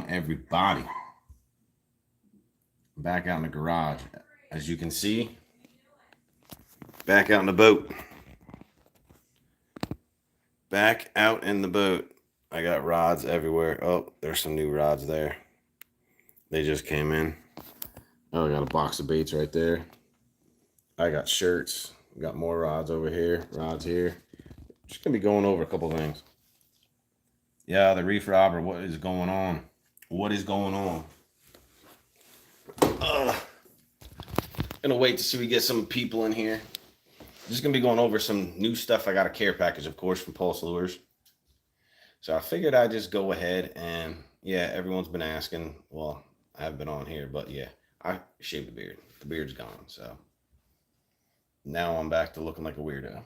on, everybody? I'm back out in the garage. As you can see, back out in the boat. Back out in the boat. I got rods everywhere. Oh, there's some new rods there. They just came in. Oh, I got a box of baits right there. I got shirts. Got more rods over here. Rods here. Just gonna be going over a couple things. Yeah, the reef robber. What is going on? What is going on? Gonna wait to see we get some people in here. Just gonna be going over some new stuff. I got a care package, of course, from Pulse Lures. So I figured I'd just go ahead and, yeah, everyone's been asking. Well, I haven't been on here, but yeah, I shaved the beard. The beard's gone, so now I'm back to looking like a weirdo.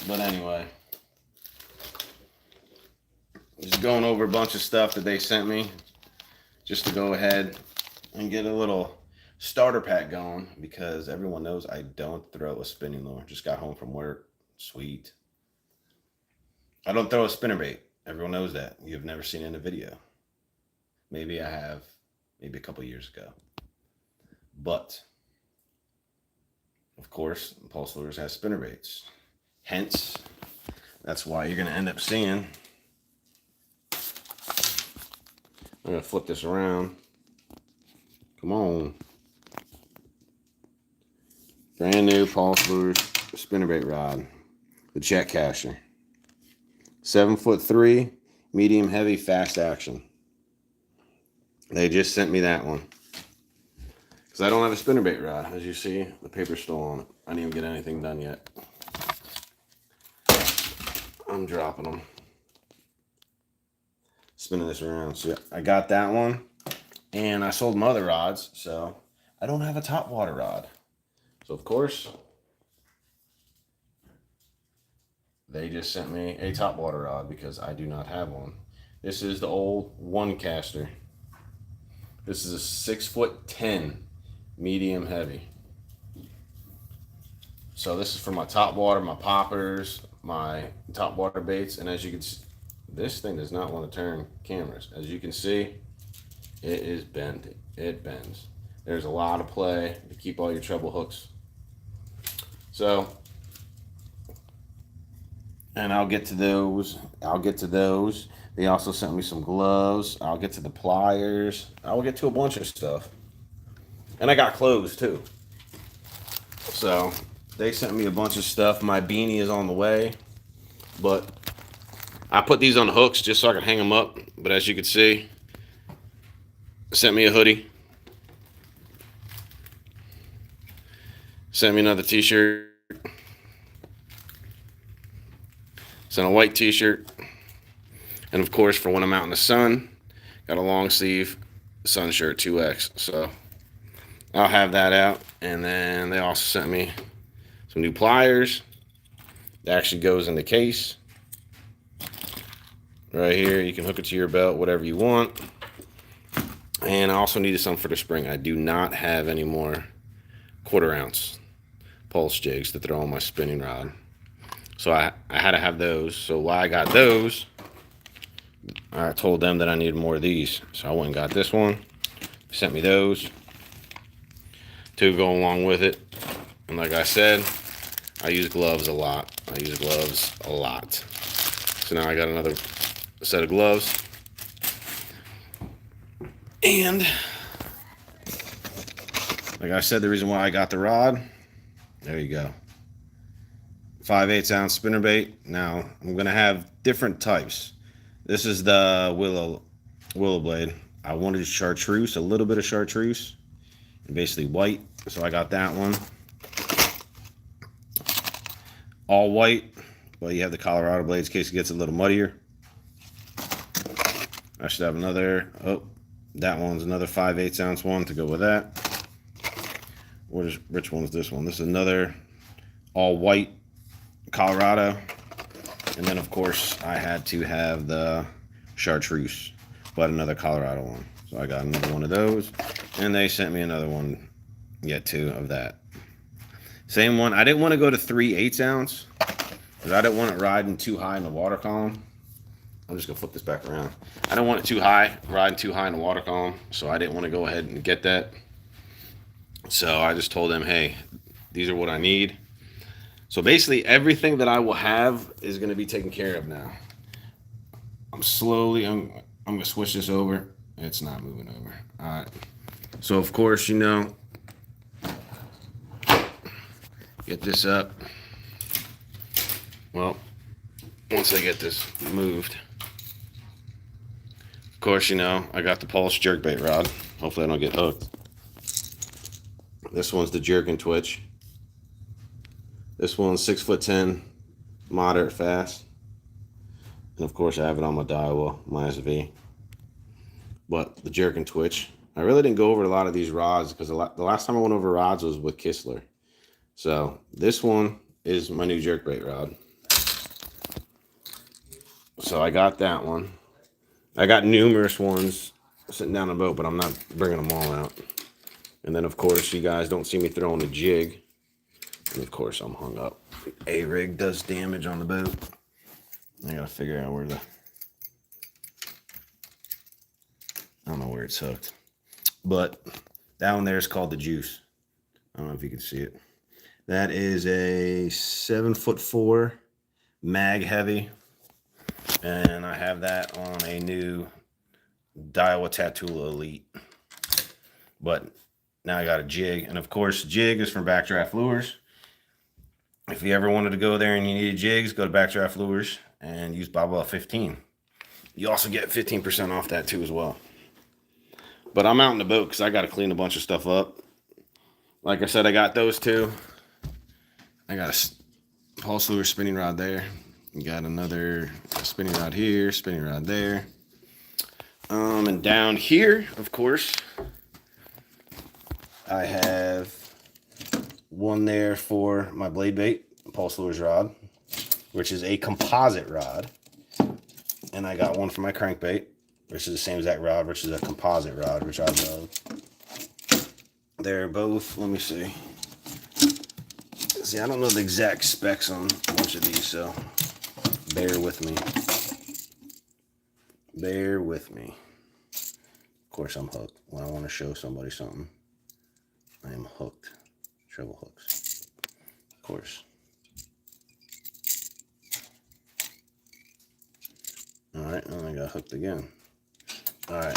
But anyway, just going over a bunch of stuff that they sent me just to go ahead and get a little starter pack going, because everyone knows I don't throw a spinning lure. Just got home from work. Sweet. I don't throw a spinnerbait. Everyone knows that. You've never seen it in a video. Maybe I have, maybe a couple years ago. But, of course, Pulse Lures has spinnerbaits. Hence, that's why you're going to end up seeing. I'm going to flip this around. Come on. Brand new Pulse Lures spinnerbait rod. The Jet Casher. 7'3", medium heavy, fast action. They just sent me that one. Because I don't have a spinnerbait rod. As you see, the paper's still on it. I didn't even get anything done yet. I'm dropping them. Spinning this around. So yeah, I got that one. And I sold my other rods. So I don't have a top water rod. So of course, they just sent me a top water rod because I do not have one. This is the old one caster. This is a 6'10", medium heavy. So this is for my top water, my poppers, my top water baits. And as you can see, this thing does not want to turn cameras. As you can see, it is bent. It bends. There's a lot of play to keep all your treble hooks. So, and I'll get to those. They also sent me some gloves. I'll get to the pliers. I'll get to a bunch of stuff. And I got clothes too. So, they sent me a bunch of stuff. My beanie is on the way. But I put these on hooks just so I can hang them up. But as you can see, sent me a hoodie. Sent me another t-shirt. Sent a white t-shirt. And of course, for when I'm out in the sun, got a long sleeve sun shirt 2X. So I'll have that out. And then they also sent me some new pliers. That actually goes in the case. Right here, you can hook it to your belt, whatever you want. And I also needed some for the spring. I do not have any more 1/4 ounce pulse jigs to throw on my spinning rod. So I had to have those. So while I got those, I told them that I needed more of these. So I went and got this one. They sent me those to go along with it. And like I said, I use gloves a lot. So now I got another set of gloves. And like I said, the reason why I got the rod, there you go. 5/8 ounce spinnerbait. Now I'm gonna have different types. This is the willow blade. I wanted chartreuse, a little bit of chartreuse, and basically white. So I got that one. All white, but you have the Colorado blades in case it gets a little muddier. I should have another. Oh, that one's another 5/8 ounce one to go with that. Which one is this one? This is another all white Colorado. And then of course I had to have the chartreuse, but another Colorado one. So I got another one of those. And they sent me another one yet too of that. Same one. I didn't want to go to 3/8 ounce because I didn't want it riding too high in the water column. I'm just gonna flip this back around. I don't want it too high, riding too high in the water column, so I didn't want to go ahead and get that. So I just told them, hey, these are what I need. So basically everything that I will have is gonna be taken care of now. I'm gonna switch this over. It's not moving over. All right. So of course, you know, get this up. Well, once I get this moved, of course, you know, I got the Pulse jerkbait rod. Hopefully I don't get hooked. This one's the Jerk and Twitch. This one's 6'10", moderate fast. And of course I have it on my Daiwa, my SV. But the Jerk and Twitch. I really didn't go over a lot of these rods because the last time I went over rods was with Kistler. So this one is my new jerkbait rod. So I got that one. I got numerous ones sitting down the boat, but I'm not bringing them all out. And then, of course, you guys don't see me throwing a jig. And, of course, I'm hung up. A-rig does damage on the boat. I got to figure out where I don't know where it's hooked. But down there is called the Juice. I don't know if you can see it. That is a 7'4" mag heavy. And I have that on a new Daiwa Tatula Elite. But now I got a jig. And of course, jig is from Backdraft Lures. If you ever wanted to go there and you needed jigs, go to Backdraft Lures and use Baba 15. You also get 15% off that too as well. But I'm out in the boat because I got to clean a bunch of stuff up. Like I said, I got those two. I got a Pulse Lure spinning rod there. You got another spinning rod here, spinning rod there. And down here, of course, I have one there for my blade bait, Pulse Lures rod, which is a composite rod. And I got one for my crankbait, which is the same exact rod, which is a composite rod, which I love. They're both, let me see. See, I don't know the exact specs on a bunch of these, so bear with me. Bear with me. Of course, I'm hooked. When I want to show somebody something, I am hooked. Treble hooks. Of course. Alright, and I got hooked again. Alright.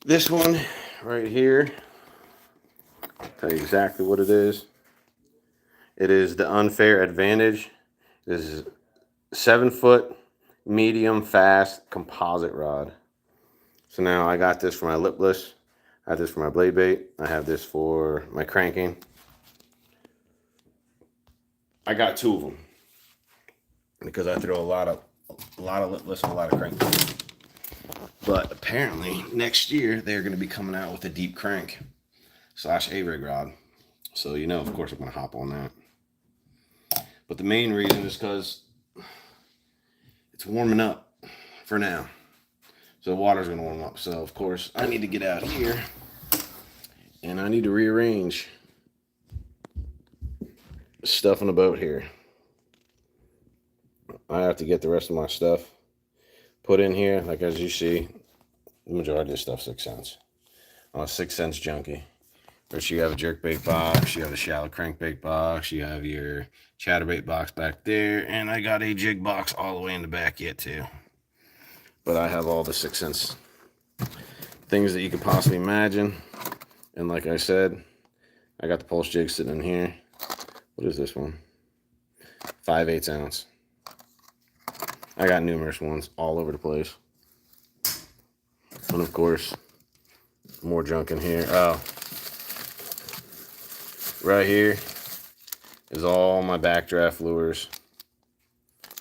This one right here, I'll tell you exactly what it is. It is the Unfair Advantage. This is 7-foot medium fast composite rod. So now I got this for my lipless. I have this for my blade bait. I have this for my cranking. I got two of them because I throw a lot of lipless and a lot of cranking. But apparently next year they're going to be coming out with a deep crank / A-rig rod. So you know, of course, I'm going to hop on that. But the main reason is because it's warming up for now. So the water's going to warm up. So, of course, I need to get out here. And I need to rearrange stuff on the boat here. I have to get the rest of my stuff put in here. Like as you see, the majority of this stuff's 6 cents. I'm a 6 cents junkie. First, you have a jerkbait box, you have a shallow crankbait box, you have your chatterbait box back there, and I got a jig box all the way in the back yet too. But I have all the 6 cents things that you could possibly imagine. And like I said, I got the Pulse jig sitting in here. What is this one? 5/8 ounce. I got numerous ones all over the place. And of course, more junk in here. Oh. Right here is all my Backdraft Lures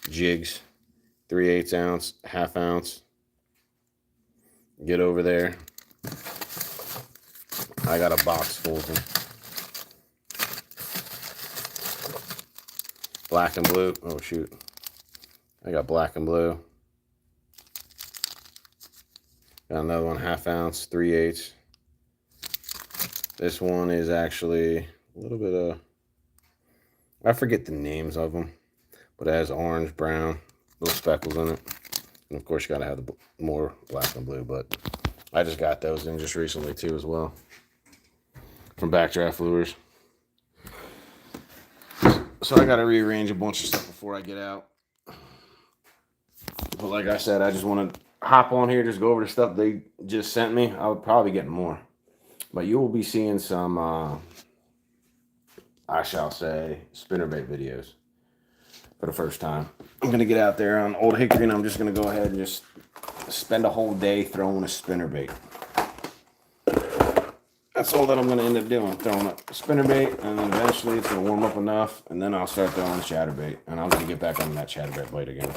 jigs, 3/8 ounce, 1/2 ounce. Get over there. I got a box full of them. Black and blue. Oh shoot. I got black and blue. Got another one, 1/2 ounce, 3/8. This one is actually a little bit of, I forget the names of them, but it has orange, brown, little speckles in it. And of course, you got to have the more black and blue, but I just got those in just recently too as well from Backdraft Lures. So I got to rearrange a bunch of stuff before I get out. But like I said, I just want to hop on here, just go over the stuff they just sent me. I would probably get more. But you will be seeing some, I shall say, spinnerbait videos for the first time. I'm going to get out there on Old Hickory, and I'm just going to go ahead and just spend a whole day throwing a spinnerbait. That's all that I'm going to end up doing, throwing a spinnerbait, and then eventually it's going to warm up enough, and then I'll start throwing chatterbait, and I'm going to get back on that chatterbait bite again.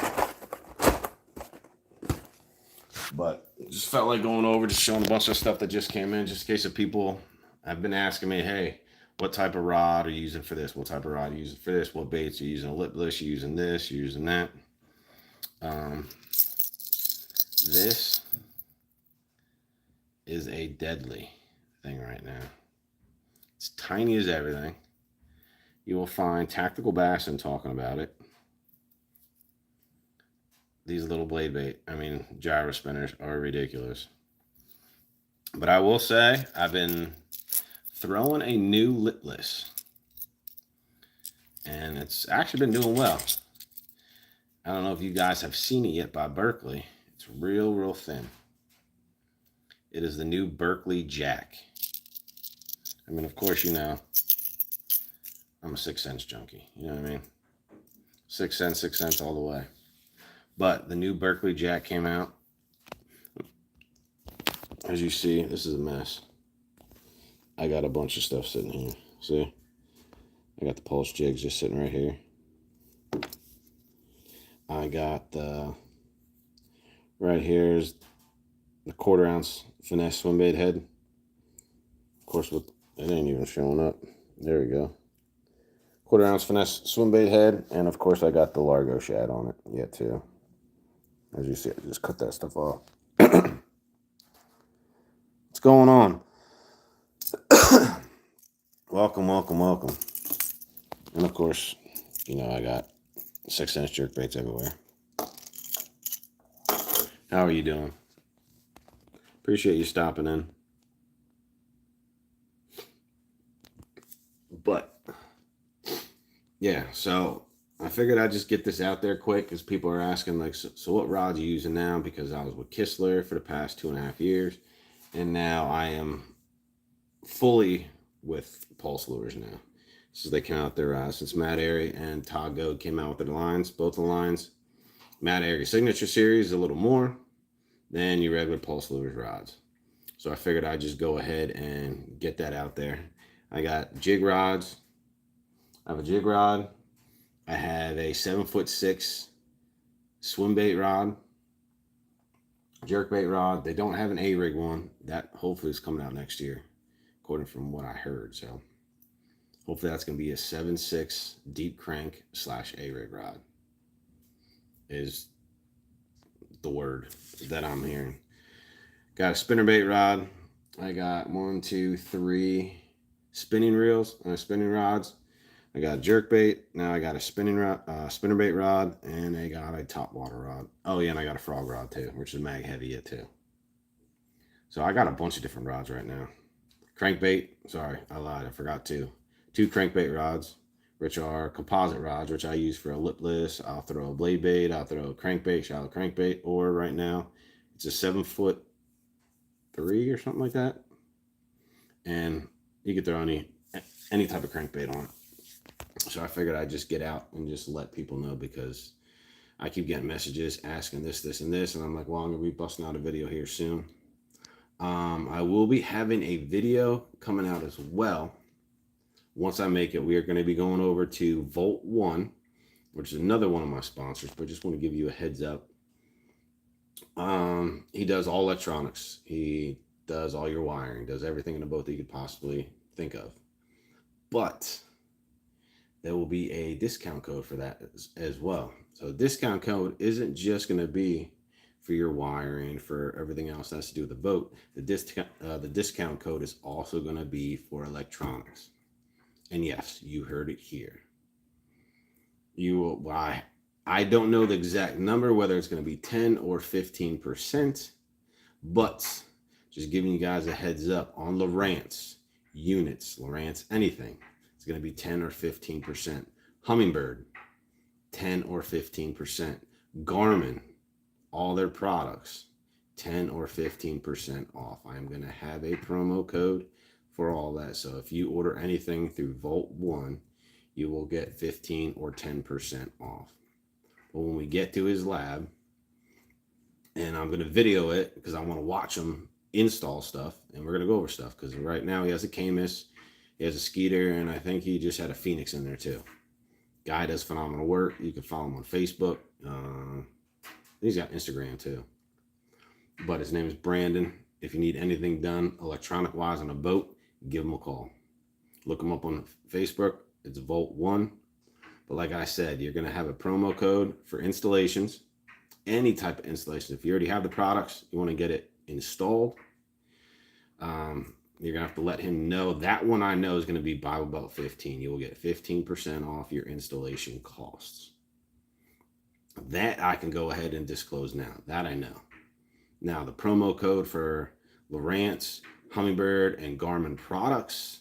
But just felt like going over, just showing a bunch of stuff that just came in, just in case of people have been asking me, hey, what type of rod are you using for this? What type of rod are you using for this? What baits are you using? A lipless, you using this, you using that. This is a deadly thing right now. It's tiny as everything. You will find Tactical Bassin talking about it. These little blade bait, I mean, gyro spinners are ridiculous. But I will say, I've been throwing a new lipless, and it's actually been doing well. I don't know if you guys have seen it yet by Berkley. It's real thin. It is the new Berkley Jack. I mean, of course, you know, I'm a 6 cents junkie. You know what I mean? 6 cents all the way. But the new Berkley Jack came out. As you see, this is a mess. I got a bunch of stuff sitting here. See? I got the pulse jigs just sitting right here. I got the, right here is the 1/4 ounce finesse swim bait head. Of course, with it ain't even showing up. There we go. 1/4 ounce finesse swim bait head, and of course I got the Largo shad on it yet too. As you see, I just cut that stuff off. What's going on? Welcome. And of course, you know, I got 6 cents jerk baits everywhere. How are you doing? Appreciate you stopping in. But yeah, so I figured I'd just get this out there quick because people are asking, like, so what rod are you using now? Because I was with Kistler for the past 2.5 years, and now I am fully with Pulse Lures now. So they came out there since Matt Airy and Todd Goad came out with their lines, both the lines. Matt Airy Signature Series, a little more than your regular Pulse Lures rods. So I figured I'd just go ahead and get that out there. I got jig rods. I have a jig rod. I have a 7'6" swim bait rod, jerk bait rod. They don't have an A-rig one. That hopefully is coming out next year, according from what I heard. So hopefully that's going to be a 7'6" deep crank / A-rig rod is the word that I'm hearing. Got a spinnerbait rod. I got 1, 2, 3 spinning reels and spinning rods. I got a jerk bait. Now I got a spinning rod, spinnerbait rod, and I got a top water rod. Oh yeah, and I got a frog rod too, which is mag heavy yet too. So I got a bunch of different rods right now. Crankbait. Sorry, I lied. I forgot two crankbait rods, which are composite rods, which I use for a lipless. I'll throw a blade bait. I'll throw a crankbait, shallow crankbait, or right now it's a 7'3" or something like that, and you can throw any type of crankbait on it. So I figured I'd just get out and just let people know, because I keep getting messages asking this, and this, and I'm like, well, I'm gonna be busting out a video here soon. I will be having a video coming out as well. Once I make it, we are going to be going over to Volt One, which is another one of my sponsors, but I just want to give you a heads up. He does all electronics. He does all your wiring, does everything in the boat that you could possibly think of. But there will be a discount code for that as well. So the discount code isn't just going to be for your wiring, for everything else that has to do with the boat. The discount code is also going to be for electronics. And yes, you heard it here. You will buy. I don't know the exact number, whether it's going to be 10 or 15%, but just giving you guys a heads up on Lowrance units, Lowrance anything. It's going to be 10 or 15%. Humminbird, 10 or 15%. Garmin, all their products, 10 or 15% off. I'm going to have a promo code for all that. So if you order anything through Vault One, you will get 15 or 10% off. But when we get to his lab, and I'm going to video it because I want to watch him install stuff, and we're going to go over stuff because right now he has a Camus, he has a Skeeter, and I think he just had a Phoenix in there too. Guy does phenomenal work. You can follow him on Facebook. He's got Instagram too. But his name is Brandon. If you need anything done electronic wise on a boat, give him a call. Look him up on Facebook. It's Vault One. But like I said, you're going to have a promo code for installations, any type of installation. If you already have the products, you want to get it installed, you're going to have to let him know. That one I know is going to be Bible Belt 15. You will get 15% off your installation costs. That I can go ahead and disclose now. That I know. Now, the promo code for Lowrance, Humminbird, and Garmin products,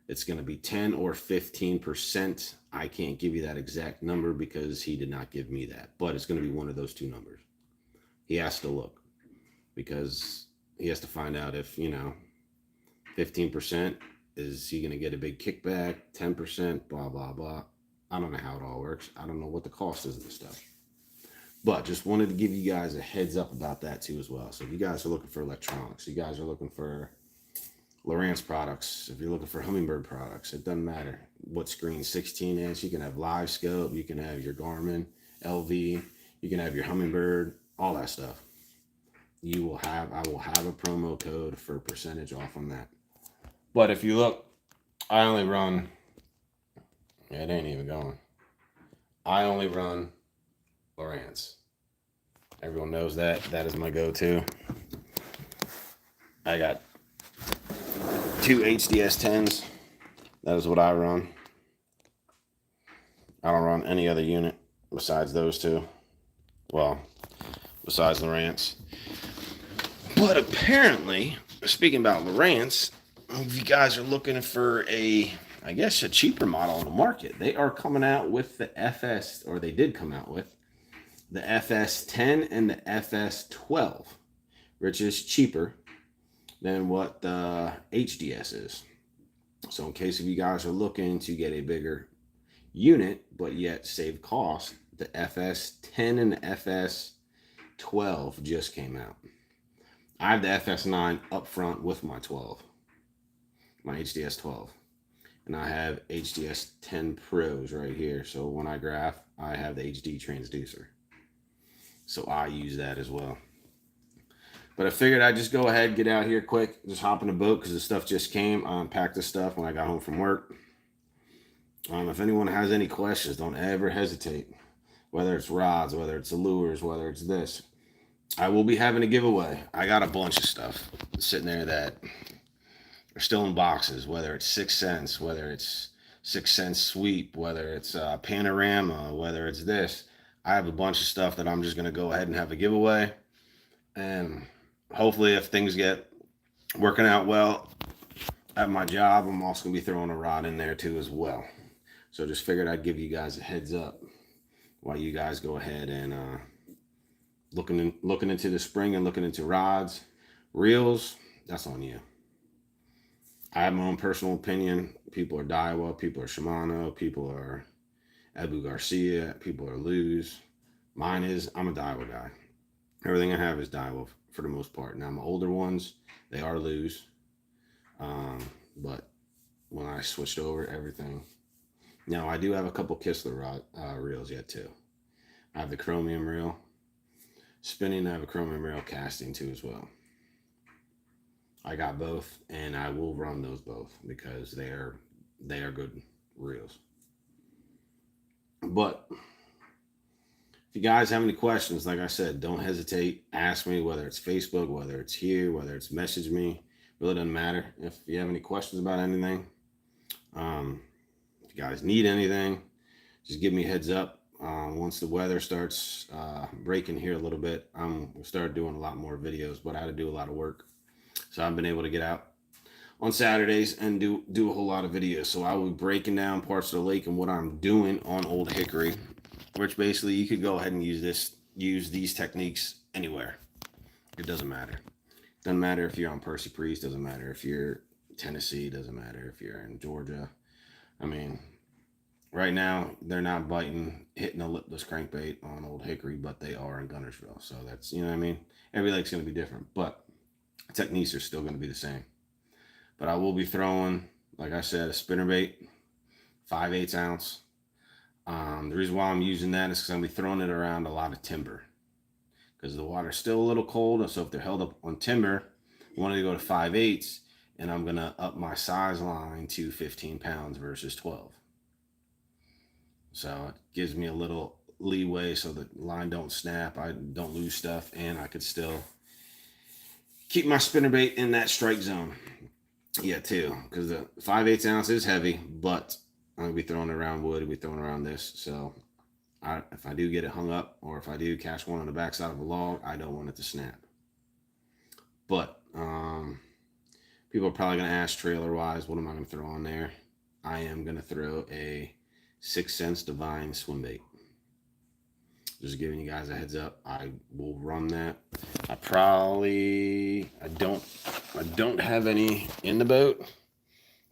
it's going to be 10 or 15%. I can't give you that exact number because he did not give me that. But it's going to be one of those two numbers. He has to look because he has to find out if, 15%, is he going to get a big kickback, 10%, blah, blah, blah. I don't know how it all works. I don't know what the cost is of this stuff. But just wanted to give you guys a heads up about that too as well. So if you guys are looking for electronics, you guys are looking for Lowrance products, if you're looking for Humminbird products, it doesn't matter what screen, 16-inch, you can have Live Scope, you can have your Garmin, LV, you can have your Humminbird, all that stuff. I will have a promo code for percentage off on that. But if you look, I only run, it ain't even going. I only run Lowrance. Everyone knows that. That is my go-to. I got 2 HDS 10s. That is what I run. I don't run any other unit besides those two. Well, besides Lowrance. But apparently, speaking about Lowrance, if you guys are looking for a cheaper model on the market, they are coming out with the FS, or they did come out with the FS10 and the FS12, which is cheaper than what the HDS is. So in case if you guys are looking to get a bigger unit, but yet save cost, the FS10 and the FS12 just came out. I have the FS9 up front with my 12, my HDS 12. And I have HDS 10 Pros right here. So when I graph, I have the HD transducer. So I use that as well. But I figured I'd just go ahead, get out here quick, just hop in the boat because the stuff just came. I unpacked the stuff when I got home from work. If anyone has any questions, don't ever hesitate. Whether it's rods, whether it's lures, whether it's this. I will be having a giveaway. I got a bunch of stuff sitting there that are still in boxes, whether it's 6 cents, whether it's 6 cents sweep, whether it's panorama, whether it's this. I have a bunch of stuff that I'm just going to go ahead and have a giveaway. And hopefully if things get working out well at my job, I'm also going to be throwing a rod in there too as well. So just figured I'd give you guys a heads up while you guys go ahead and looking into the spring and looking into rods, reels. That's on you. I have my own personal opinion. People are Daiwa, people are Shimano, people are Abu Garcia, people are Lew's. Mine is, I'm a Daiwa guy. Everything I have is Daiwa for the most part. Now my older ones, they are Lew's. But when I switched over everything. Now I do have a couple Kistler reels yet too. I have the chromium reel. Spinning, I have a chromium reel casting too as well. I got both, and I will run those both because they are good reels. But if you guys have any questions, like I said, don't hesitate. Ask me, whether it's Facebook, whether it's here, whether it's message me. Really doesn't matter. If you have any questions about anything, if you guys need anything, just give me a heads up. Once the weather starts breaking here a little bit, we'll start doing a lot more videos, but I had to do a lot of work. So I've been able to get out on Saturdays and do a whole lot of videos. So I will be breaking down parts of the lake and what I'm doing on Old Hickory, which basically you could go ahead and use these techniques anywhere. It doesn't matter. Doesn't matter if you're on Percy Priest. Doesn't matter if you're Tennessee. Doesn't matter if you're in Georgia. I mean, right now they're not hitting a lipless crankbait on Old Hickory, but they are in Guntersville. So that's, you know what I mean? Every lake's going to be different, but techniques are still going to be the same. But I will be throwing, like I said, a spinnerbait, 5/8 ounce. The reason why I'm using that is because I'm going to be throwing it around a lot of timber, because the water's still a little cold. And so if they're held up on timber, I wanted to go to 5/8, and I'm going to up my size line to 15 pounds versus 12. So it gives me a little leeway so the line don't snap, I don't lose stuff, and I could still keep my spinnerbait in that strike zone. Yeah, too, because the 5/8 ounce is heavy, but I'm going to be throwing it around wood, I'll be throwing around this. So if I do get it hung up, or if I do catch one on the backside of a log, I don't want it to snap. But people are probably going to ask trailer-wise, what am I going to throw on there? I am going to throw a 6 Sense Divine swim bait. Just giving you guys a heads up. I will run that. I don't have any in the boat,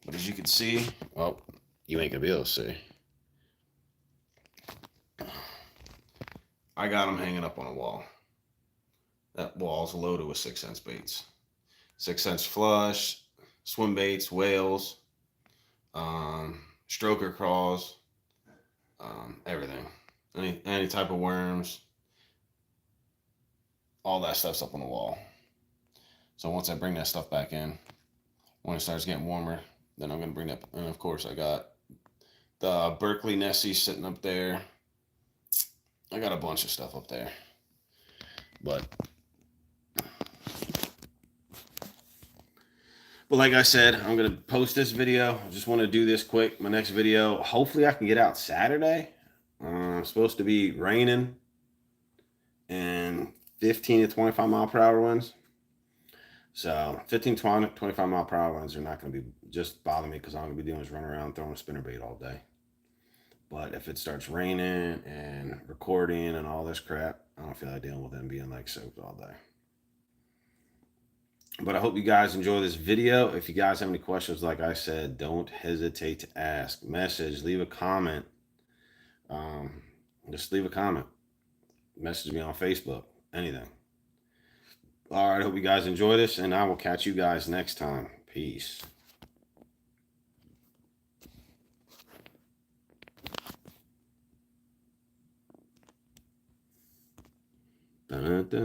but as you can see, well, you ain't gonna be able to see. I got them hanging up on a wall. That wall's loaded with 6 Sense baits. 6 Sense flush, swim baits, whales, stroker crawls, everything. Any type of worms, all that stuff's up on the wall. So once I bring that stuff back in, when it starts getting warmer, then I'm going to bring that. And of course, I got the Berkley Nessie sitting up there. I got a bunch of stuff up there. But like I said, I'm going to post this video. I just want to do this quick. My next video, hopefully I can get out Saturday. It's supposed to be raining and 15 to 25 mile per hour winds. So 15, 20, 25 mile per hour winds are not going to be just bother me, because all I'm going to be doing is running around throwing a spinnerbait all day. But if it starts raining and recording and all this crap, I don't feel like dealing with them being like soaked all day. But I hope you guys enjoy this video. If you guys have any questions, like I said, don't hesitate to ask. Message, leave a comment. Just leave a comment. Message me on Facebook, anything. All right, I hope you guys enjoy this, and I will catch you guys next time. Peace. Dun, dun.